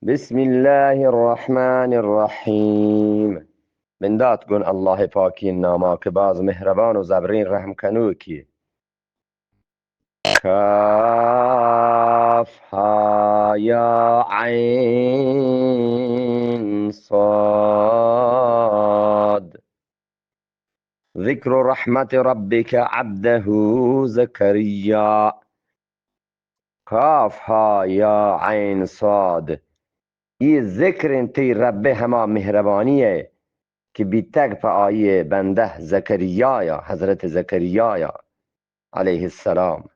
بسم الله الرحمن الرحیم. بندات گون الله پاکی ناما که باز مهربان و زبرین رحم کنو کی. کاف ها یا عین صاد. ذکر رحمت ربک عبده زکریا. کاف ها یا عین صاد. یہ ذکر انتی رب ہما مہربانیه که بیتگ پا آیه بنده زکریا حضرت زکریا علیه السلام.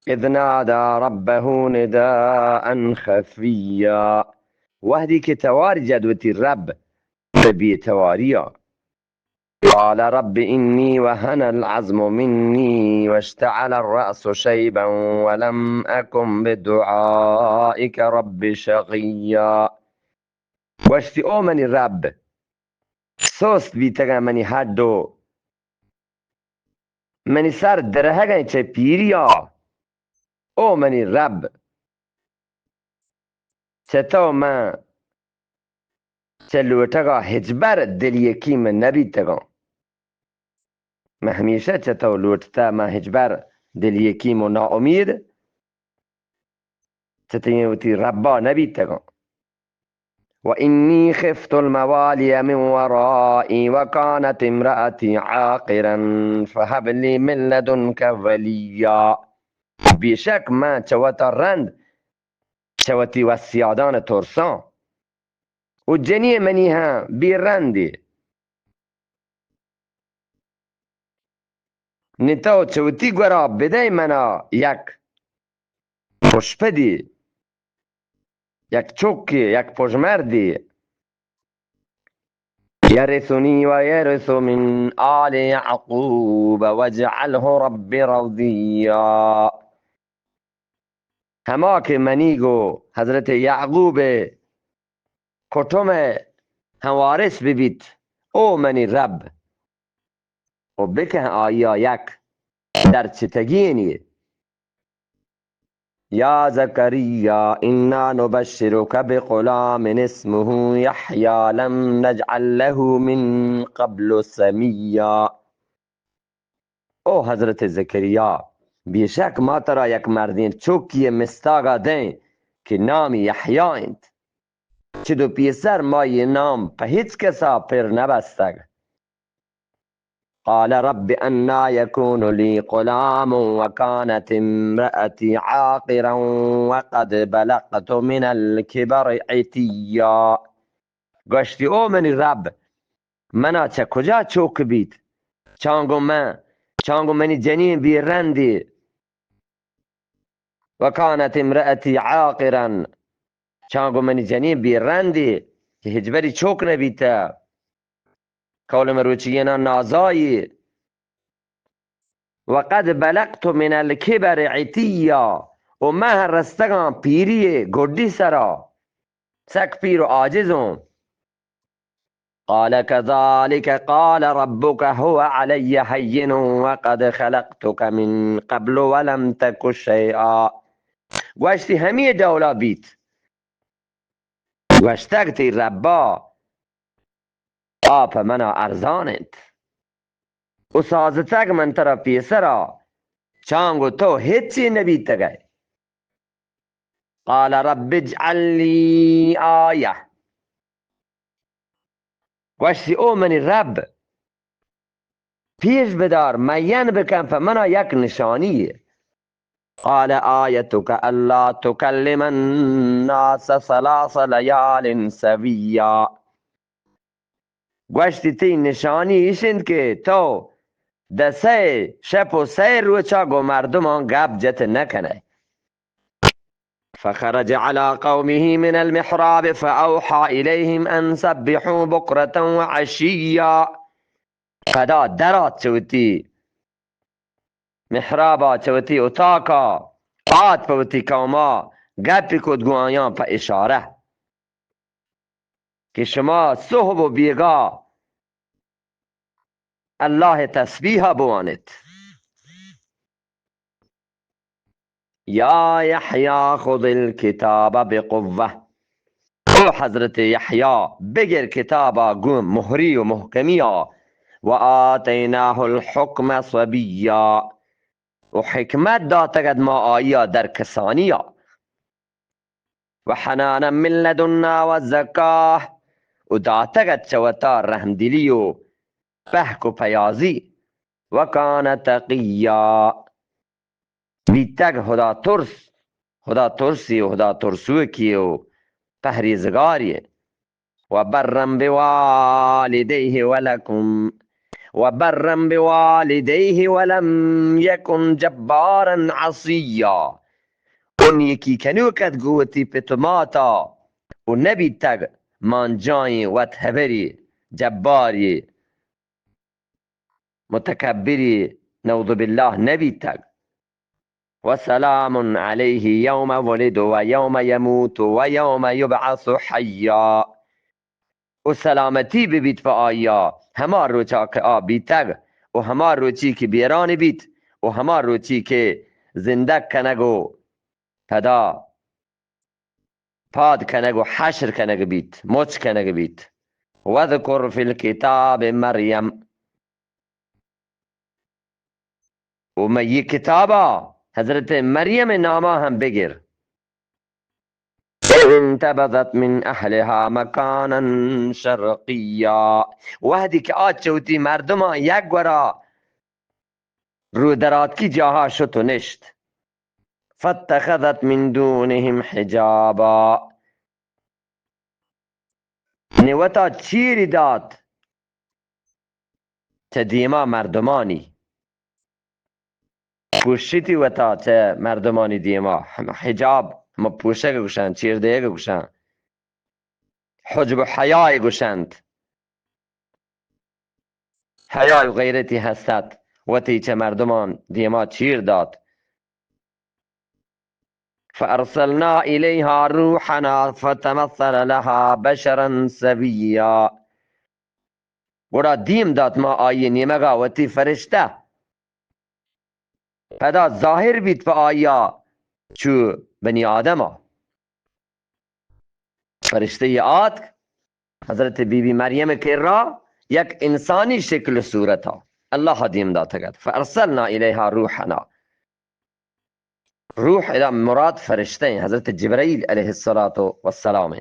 اذ نادا ربه نداء خفیا. وحدی که تواری جدوتی رب بی تواریا. قال رب إني وهن العظم مني واشتعل الرأس شيبا ولم أكن بدعائك رب شقيا. واشتی او منی رب سوست بیتگا منی حدو منی سر درهگا چه پیریا. او منی رب چطو من چه لوتگا هجبر دلیکی من نبیتگا. من همیشه چطو لوتتا من هجبر دلیکیم و ناامید چطویوتی ربا نبیتگا. وإني خفت الموالي من ورائي وكانت امرأتي عاقرا فهب لي من لدنك وليا. بیشک من چوتا رند چوتی وسیادان ترسان و جنی منی هم بی رندی نتاو چوتی گورا بده منا یک پشپدی یک چوکی یک پشمردی. يرثني ويرث من آل يعقوب واجعله رب رضيا. هما که منیگو حضرت یعقوب کتم هموارث ببیت او منی رب و بکه آیا یک در چتگینی. یا زكريا إنا نبشرك بغلام اسمه يحيى لم نجعل له من قبل سميا. او حضرت زکریا بیشک ما ترا یک مردین چوکی مستاگا دیں که نامی یحیی اند چه دو پیسر ما یہ نام په هیچ کسا پر نبستگ. قال رب أنا يكون لي غلام وكانت امرأتي عاقرا وقد بلغت من الكبر عتيا. گشتی او منی رب منا چه کجا چوک بید چانگو منی جنین بی رندی وكانت امرأتي عاقرا چانگو منی جنین بی رندی که هجبری چوک نبیتا کول مروچینا نازایی. وقد بلغت من الكبر عتیا و من رستگان پیری گردی سرا سک پیر و عاجزم. قال كذلك قال ربك هو علي هين وقد خلقتك من قبل ولم تك شيئا. گوشتی همی دولا بیت گوشتگتی ربا آپ منا ارزانت و سازتگ من ترا پیسرا چانگو تو هیچی نبیت گئی. قال رب اجعل لي آیه. گوشتی او منی رب پیش بدار معین بکن فمنا یک نشانیه. قال آیتک الا تکلم الناس ثلاث لیال سویا. گوشتی تی نشانی ایشند که تو ده سه شب و سه روچا گو مردمان گپ جت نکنه. فخرج على قومه من المحراب فأوحى إليهم أن سبحوا بكرة وعشيا. فدا درات چوتی محرابا چوتی اتاکا آت پوتی قوما گپی کد گو آیان پا اشاره که شما صحب و بیگا الله تسبیح بوانید. یا یحیی خذ الكتاب بقوة. او حضرت یحیی بگیر کتابا گم مهری و محکمیا و آتیناه الحکم صبیا و حکمت داتگد ما آیا در کسانیا و حنانا من لدنا و زکاه و داتگد چوتا رحمدلی و پهک و پیازی و کان تقیا بیتگ خدا ترسی و خدا ترسوی کی و پهریزگاری و برم بوالدیه ولکم و برم بوالدیه ولم یکن جبارا عصیا اون یکی کنوکت گوتی پتماتا و نبی تگ مانجایی و تهبری جباری متکبری نعوذ بالله نبی تگ و سلام علیه یوم ولد و یوم یموت و یوم یبعث حیا و سلامتی ببید به آیا همه روچا که آبی تگ و همه روچی که بیران بید و همه روچی که زنده کنگو پدا پاد کنگ و حشر کنگ بید مچ کنگ بید و ذکر فی الکتاب مریم و می کتابا حضرت مریم نامه هم بگیر انتبذت من اهلها مکانا شرقیا وحدی که آچوتی مردم یک گورا رو درات کی جاها شد و نشت فاتخذت من دونهم حجابا نوتا چیری داد چه دیما مردمانی پوشیتی وتا چه مردمانی دیما حجاب ما پوشک گوشن چیر دیگه گوشن حجب و حیای گوشند حیای و غیرتی هستد وتی چه مردمان دیما چیر داد فارسلنا الیها روحنا فتمثل لها بشرا سویا گوڑا دیم داد ما آیی نیمگا وتی فرشته پدا ظاهر بید به آیا چو بنی آدم فرشته آد حضرت بی مریم که را یک انسانی شکل و صورت ها الله دیم داده گد فارسلنا الیها روحنا روح الى مراد فرشته حضرت جبرائیل علیه السلام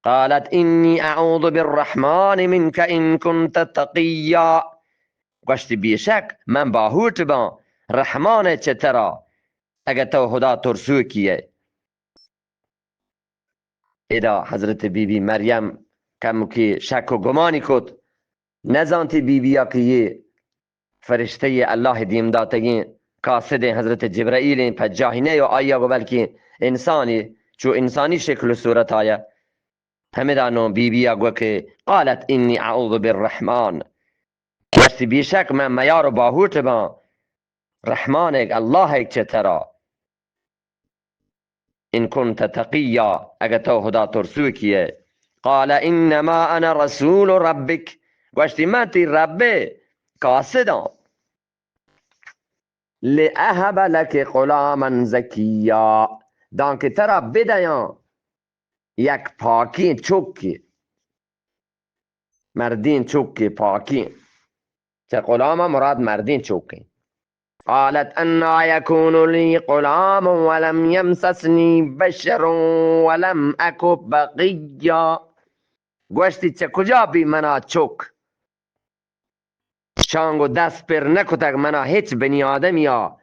قالت اینی اعوذ بالرحمن منك ان كنت تقیا گوشت بیشک من باهوت با رحمان چترا اگر تو خدا ترسو کیه ادا حضرت بی مریم کم که شک و گمانی کد نزانتی بی که یه فرشته الله دیم داتگین قاصد حضرت جبرائیل پجاهینه و آیا گو بلکه انسانی چو انسانی شکل و صورت آیا همه دانو بی گو که قالت اینی اعوذ بالرحمن وشتی بیشک من میار و باهوت با رحمان اک الله اک چترا ان كنت تقیا اگر تو خدا ترسو کیه قال انما انا رسول ربک گوشتی من تی ربه قاصدم لأهب لك غلاما زکیا دان که ترا بدیان یک پاکی چوکی مردین چوکی پاکی چه غلام مراد مردین چوکی قالت انا يكون لي غلام ولم يمسسني بشر ولم اك بقيا گوشتی چه کجا بی منا چوک شانگو دست پر نکتک منا هیچ بنی آدم یا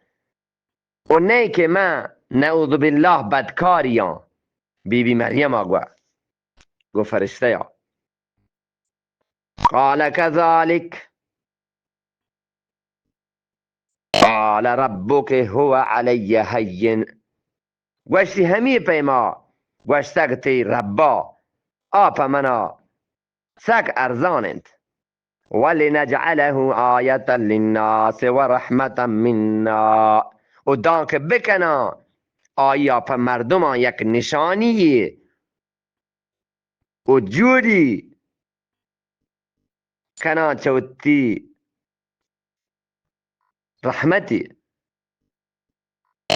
و نه که من نعوذ بالله بدکاریم بی مریم گو فرشته یا قال كذلك قال ربك هو علي هين گوشتی همی پیما گوشتگتی ربا آپا منا سک ارزانند ولنجعله آیة للناس ورحمة منا و دانک بکنا آیا پا مردمان یک نشانی و جوری کنا چوتی رحمتی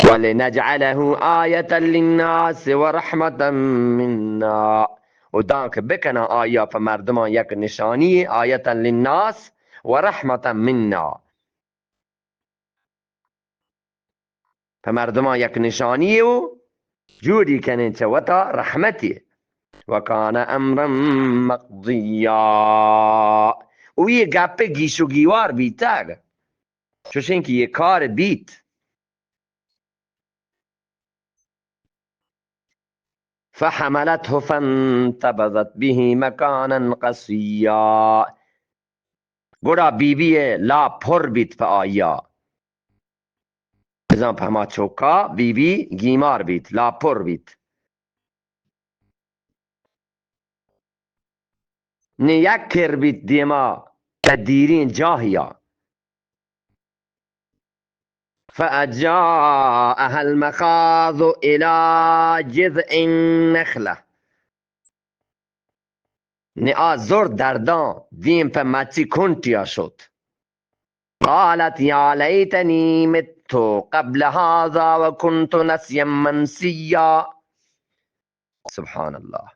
ولنجعله آیة للناس و رحمة منا و دانک بکنا آیا پر مردمان یک نشانی آیة للناس و رحمة منا پر مردمان یک نشانی و جوری کنین چه وطا رحمتی و کان امرا مقضیا و یه گپ گیش و گیوار بیتگ چوشین که یه کار بیت فحملته فانتبذت به مکانا قصیا گوڑا بی بی لا پر بیت پا آیا بزن پا ما چوکا بی بی گیمار بیت لا پر بیت نه یک کر بیت دیما تدیرین جاهیا فأجاءها المخاض إلى جذع النخلة نیا زور دردان دیم په مچی کنتیا شد قالت یا لیتنی مت قبل هذا و كنت نسیا منسیا سبحان الله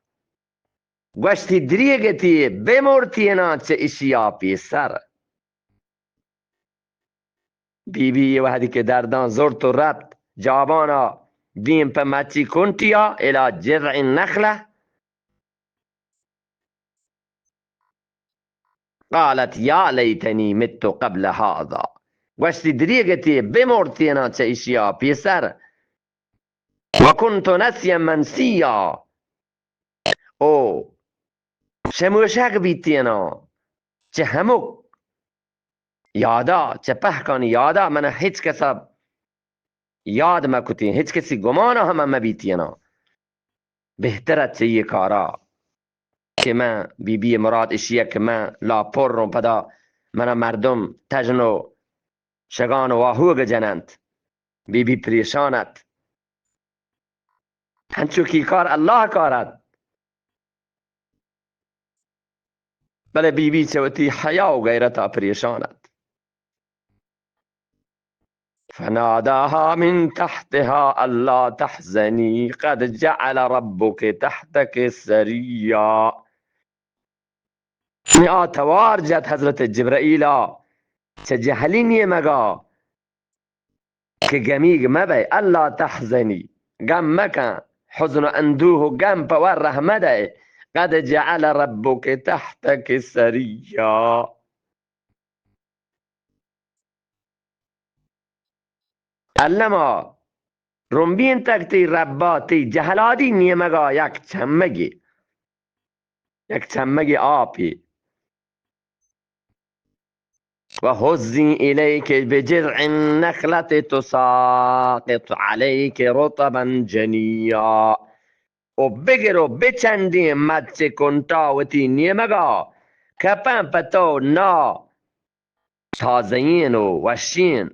گوشتی دریگتی بمرتینا چه اشیا پیسر بی بی وحدی که دردان زور تو رد جابانا دیم په مچی کنتیا الى جذع النخله قالت یا لیتنی مت قبل هذا گوشتی دریگتی بمرتینا چه اشیا پیسر و كنت نسیا منسیا او شموشک بیتینا چه همو یادا چه پهکانی یادا من هیچ کسا یاد مکتین هیچ کسی گمانا هم مبیتینا بهترت چه یه کارا که من بی بی مراد اشیه که من لا پر رو پدا من مردم تجنو شگان واهوگ جنند بی بی پریشانت هنچو کی کار الله کارد بله بی بی چوتی حیا و غیرتا پریشانت فناداها من تحتها ألا تحزني قد جعل ربك تحتك سريا نیا توار جد حضرت جبرائیلا چه جهلی نیه مگا که گمیگ مبی ألا تحزني غم مکن حزن و اندوه و غم پور رحمده قد جعل ربك تحتك سريا علما رنبین تکتی رباتی جهلادی نیمگا یک چمگی آبی و حزی الیک بجذع النخلة تساقط علیک رطبا جنیا و بگر و بچندی مچ کنتاوتی نیمگا کپن پتو نا تازین و وشین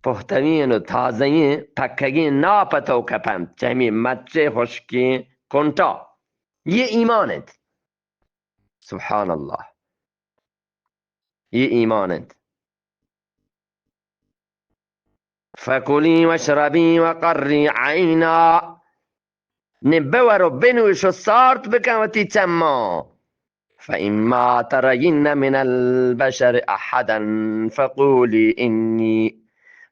پختوین و تازین پکگین نا پتو کپن چهمی مچ خشکی کنتا یہ ایمانت سبحان الله یہ ایمانت فکلی وشربی وقری عینا نبور و بنوش و سارت بکوتی چما فإما ترين من البشر أحدا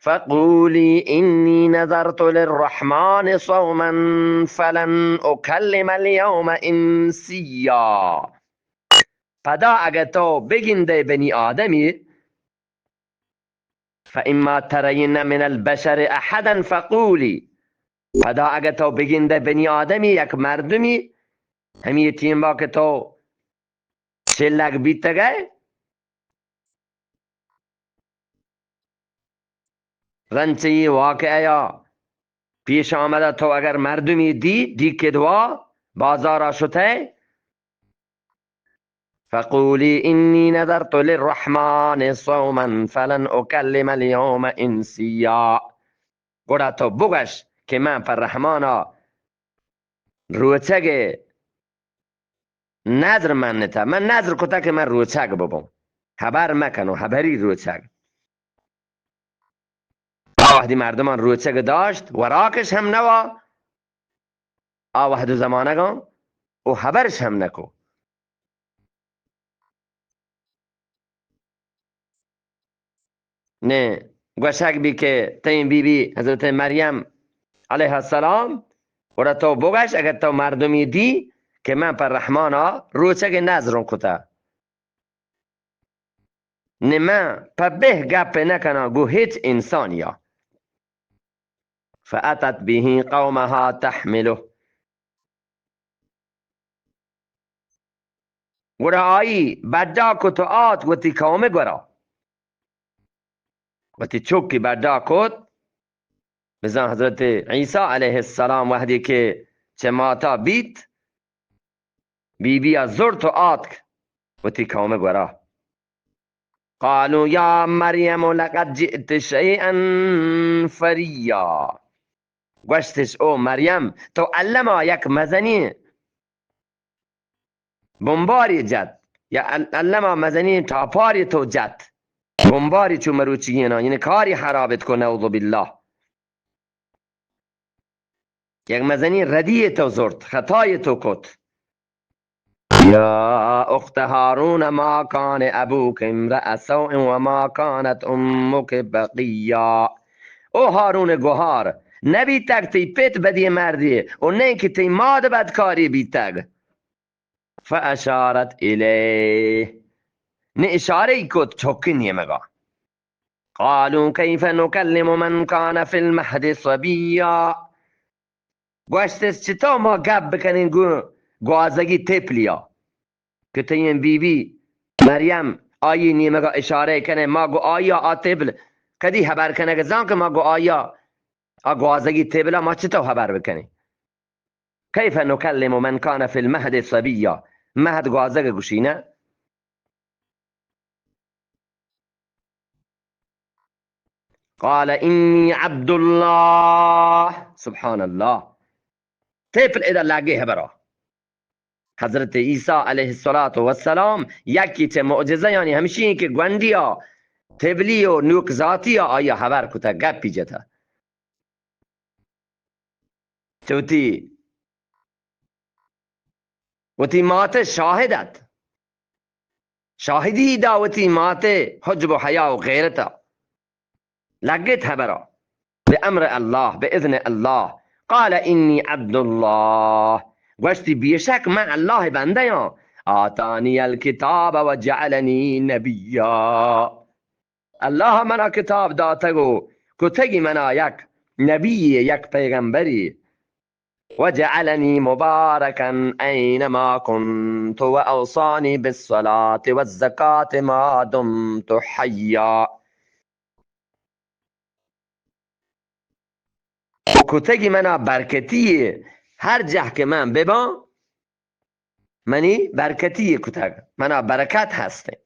فقولي إني نذرت للرحمن صوما فلن أكلم اليوم إنسيا پدا اگه تو بگنده بنی آدمی فإما ترين من البشر أحدا فقولي پدا اگه تو بگنده بنی آدمی یک مردمی همی تیم با که تو شلک بیتگه رنچه واقعه یا پیش آمده تو اگر مردمی دی که دوا بازارا شده فقولی انی نذرت للرحمن صوما فلن اکلم اليوم انسیا گوڑا تو بگش که من پر رحمانا روچگ نظر من نتا من نظر کتا که من روچگ ببم خبر مکنو خبری روچگ وحدی مردمان روچک داشت و راکش هم نوا وحد زمانگان و خبرش هم نکو. نه گوشک بی که تین بی بی حضرت مریم علیه السلام و را تو بگش اگر تو مردمی دی که من پر رحمانا روچک نظرم کتا نه من پر به گپ نکنا گو هیچ انسانیا. فأتت به قومها تحمله گورا آئی بدا کت و آت گوتی قوم گورا گوتی چوکی بدا کت بزن حضرت عیسی علیه السلام وحدی که چه ماتا بیت بی بی زرت و آت گوتی قوم گورا قالوا یا مریم لقد جئت شیئا فریا گوشتش او مریم تو علما یک مزنی بمباری جد یا علما مزنی تاپاری تو جد بمباری چو مروچینا یعنی کاری حرابت کن نعوذ بالله یک مزنی ردی تو زرد خطای تو کت یا اخت هارون ما کان ابوک امرأ سوء و ما کانت امک بقیا. او هارون گوهار نبی تک تی پیت بدی مردی و نه که تی ماد بدکاری بی تک. فاشارت الیه نه اشاره کت چوکی نیمگا. قالوا كيف نكلم من كان في المهد صبيا گوشتش چطور ما گپ بکنیم گوازگی تپلیا که تیم بی بی مریم آیی نیمگا اشاره کنه ما گو آیا آتبل کدی خبر کنه که زن که ما گو آیا گوازگی تبلا ما چطور خبر بکنیم. کیف نکلم من کان فی المهد صبیا مهد گوازگ گوشینه. قال اینی عبد الله سبحان الله تپل اذا لگه برا حضرت عیسی علیه السلام یکی چه معجزه یعنی همیشه این که گوندی ها تبلی و نوک ذاتی ها آیا خبر کتا گپی جتا چوتی وتی مات شاهدت شاهدی داوتی مات حجب و حیا و غیرتا لگت خبرا به امر الله به اذن الله. قال اینی عبد الله گوشتی بیشک من الله بنده یا آتانی الکتاب و جعلنی نبیا الله منا کتاب داتگو کتگی منا یک نبی یک پیغمبری و جعلنی مبارکا اینما کنت و اوصانی بالصلاة و الزکاة ما دمت حیا کتگی منا برکتی هر جه که من ببا منی برکتی کتگ منا برکت هسته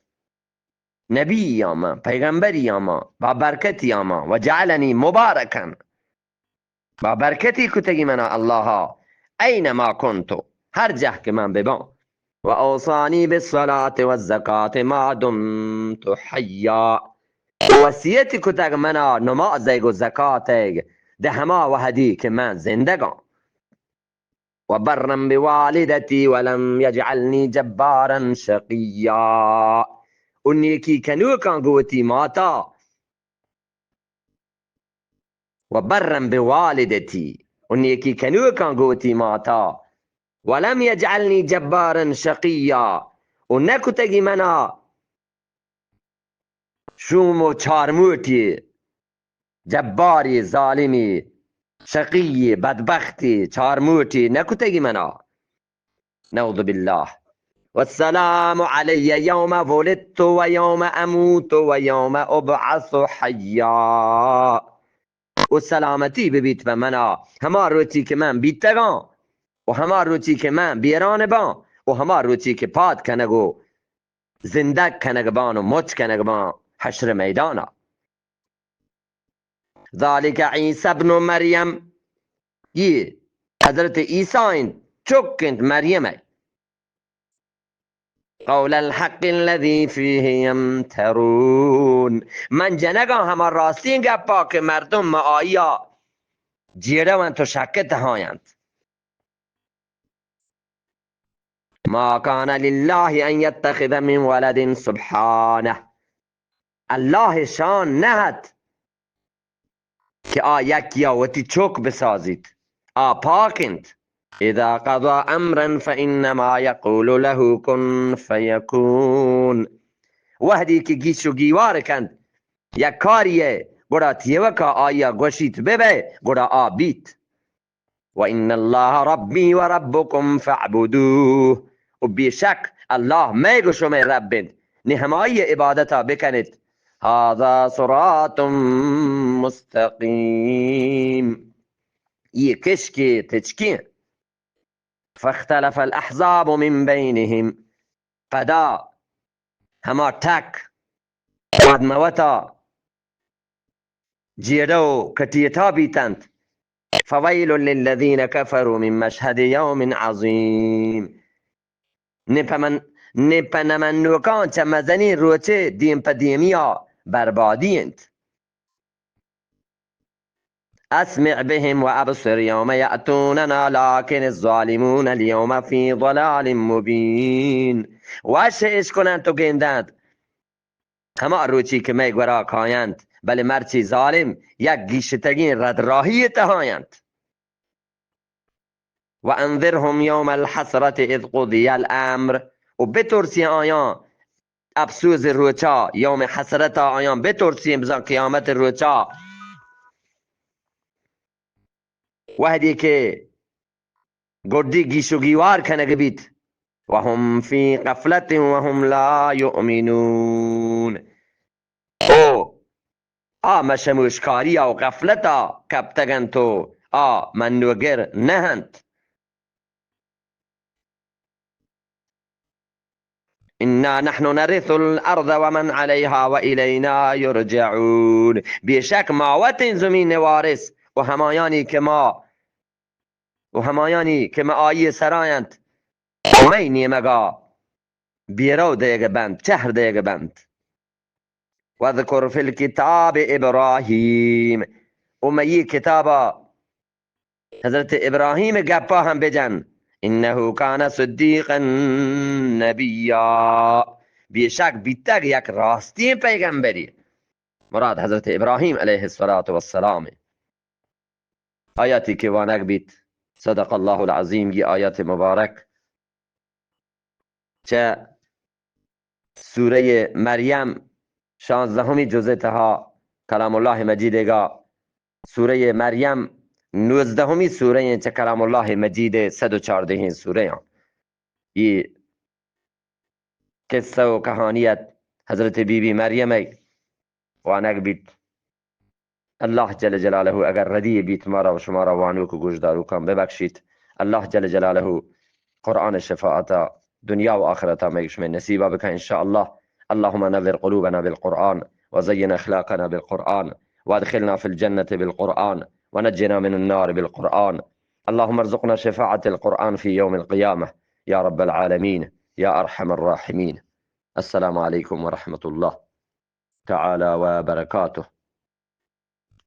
نبی یا من پیغمبری یا ما با برکتی یا ما و جعلنی مبارکن با برکتی کتگی منا الله اینما کنتو هر جه که من ببا و اوصانی بالصلاة و الزکاة ما دمت حیا وصیت کتگ منا نمازگ و زکاتگ ده هما وحدی که من زندگان و برم بوالدتی ولم یجعلنی جبارا شقیا اون یکی کنو کان گوتی ماتا و برم بوالدتی اون یکی کنو کان گوتی ماتا ولم یجعلنی جبارا شقیا و نکتگی منا شوم و چارموتی جباری ظالمی شقی بدبختی چارموتی نکتگی منا نعوذ بالله. والسلام علی یوم ولدت و یوم اموت و یوم ابعث حیا و سلامتی ببیت به منا هما روچی که من بیتگان و هما روچی که من بیران بان و هما روچی که پاد کنگو زندگ کنگ بان و مچ کنگ بان حشر میدانا. ذالک عیسی ابن مریم یہ حضرت عیسی چکند مریم قول الحق الذي فيه يمترون. من جنگا همه راستین گپا که مردم ما آیا جیره و تو شکت هایند. ما كان لله ان يتخذ من ولد سبحانه. الله شان نهد که یک یاوتی چوک بسازید. پاکند. اذا قضى امرا فانما يقول له كن فيكون. وحدی که گیش و گیوار کند یک کاریه گوڑا تیوکا آیا گوشیت ببه گوڑا آبیت. و ان الله ربی و ربکم فاعبدوه. و بیشک الله میگو شما ربند نهمایی عبادتا بکنید. هذا صراط مستقیم. یہ کشکی تچکی. فاختلف الاحزاب من بینهم. فدا هما تک ودموتا جیرو کتیتا بیتند. فویل للذین كفروا من مشهد یوم عظیم. نپنمنوکان چه مزنی روچه دیم پا دیمیا بربادیند. اسمع بهم و ابصر یوم یأتوننا لكن الظالمون اليوم فی ضلال مبین. وشه اش کنند تو گندند همه روچی که می گورا کایند بله مرچی ظالم یک گیشتگین رد راهی تهایند. و انذرهم یوم الحسرت اذ قضی الامر. و بترسی آیان افسوس روچا یوم حسرت آیان بترسیم بزن قیامت روچا وحدی که گردی گیشو گیوار کنه بیت. و هم فی غفلت و هم لا یؤمنون. او مشموشکاری و غفلتا کبتگن تو منوگر نهند. انا نحن نرث الارض ومن عليها والینا یرجعون. بیشک ما وطن زمین وارث و همایانی که ما آیی سرایند مینی مگا بیرو دیگه بند چهر دیگه بند. و ذکر فی الكتاب ابراهیم. و می کتابا حضرت ابراهیم گپا هم بجن. انه کان صدیقا نبیا. بیشک بیتگ یک راستی پیغمبری. مراد حضرت ابراهیم علیه السلام. آیاتی که وانک بیت صدق الله العظیم. یہ آیات مبارک چه سوره مریم 16 جزء تها کلام الله مجیدگا. سوره مریم 19 سوره چه کلام الله مجید 114 سوره. یہ قصه و کهانیت حضرت بی مریم وانک بیت. الله جل جلاله اگر ردی بیت ما را و شما را وانوک و گوشدارو کن ببخشید. الله جل جلاله قرآن شفاعتا دنیا و آخرتا میگش من نصیبا بکن انشاءالله. اللهم نذر قلوبنا بالقرآن وزين أخلاقنا بالقرآن وادخلنا في الجنة بالقرآن ونجنا من النار بالقرآن. اللهم ارزقنا شفاعة القرآن في يوم القيامة يا رب العالمين يا أرحم الراحمين. السلام عليكم ورحمة الله تعالى وبركاته.